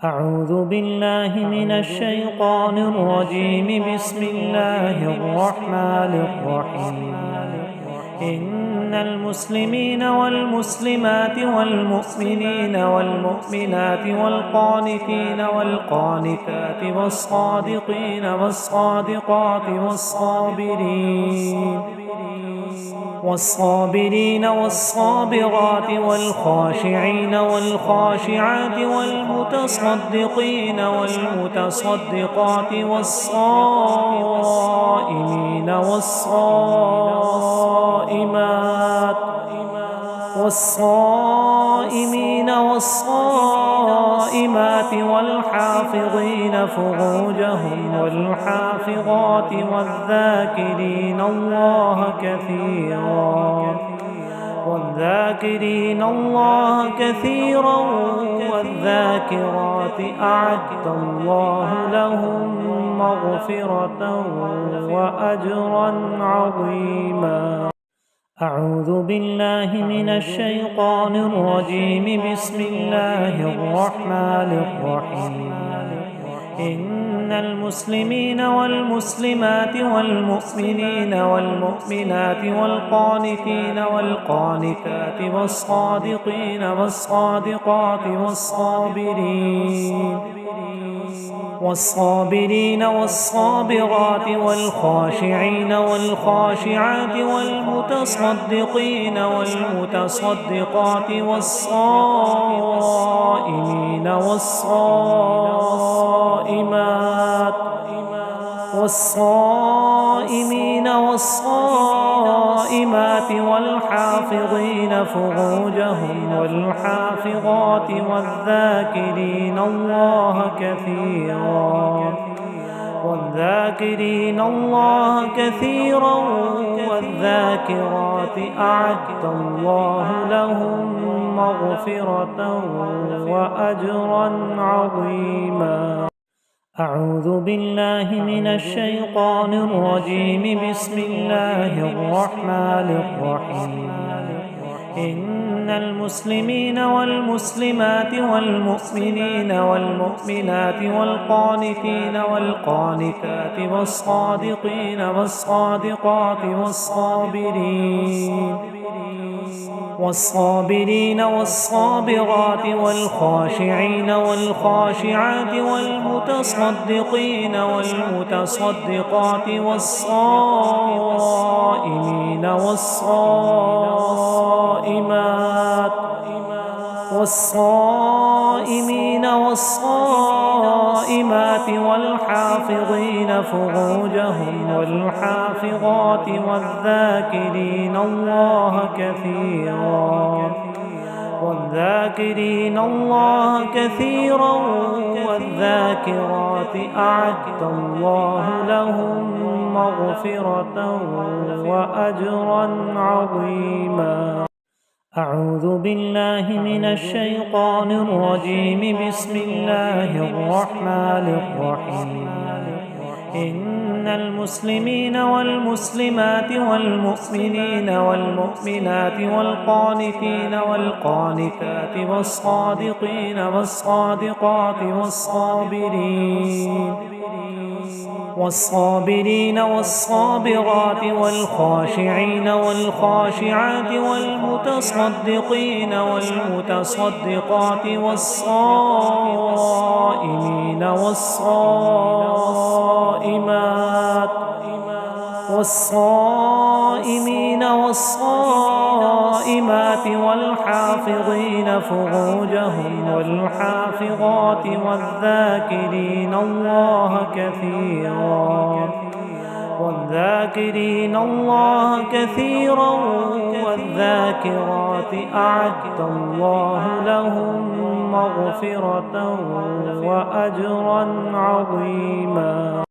أعوذ بالله من الشيطان الرجيم. بسم الله الرحمن الرحيم. إن المسلمين والمسلمات والمؤمنين والمؤمنات والقانتين والقانتات والصادقين والصادقات والصابرين والصابرات والخاشعين والخاشعات والمتصدقين والمتصدقات والصائمين والصائمات والحافظين فروجهم والحافظات والذاكرين الله كثيرا والذاكرات أعد الله لهم مغفرة وأجرا عظيما. أعوذ بالله من الشيطان الرجيم. بسم الله الرحمن الرحيم. إن المسلمين والمسلمات والمؤمنين والمؤمنات والقانتين والقانتات والصادقين والصادقات والصابرين والصابرات والخاشعين والخاشعات والمتصدقين والمتصدقات والصائمين والصائمات والحافظين فروجهم والحافظات والذاكرين الله كثيرا والذاكرات أعد الله لهم مغفرة وأجرا عظيما. أعوذ بالله من الشيطان الرجيم. بسم الله الرحمن الرحيم. إن المسلمين والمسلمات والمؤمنين والمؤمنات والقانتين والقانتات والصادقين والصادقات والصابرين والصابرات والخاشعين والخاشعات والمتصدقين والمتصدقات والصائمين والصائمات والحافظين فروجهم والحافظات والذاكرين الله كثيرا والذاكرات أعد الله لهم مغفرة وأجرا عظيما. أعوذ بالله من الشيطان الرجيم. بسم الله الرحمن الرحيم. إن المسلمين والمسلمات والمؤمنين والمؤمنات والقانتين والقانتات والصادقين والصادقات والصابرين والصابرات والخاشعين والخاشعات والمتصدقين والمتصدقات والصائمين والصائمات والحافظين فروجهم والحافظات والذاكرين الله كثيرا والذاكرات أعد الله لهم مغفرة وأجرا عظيما.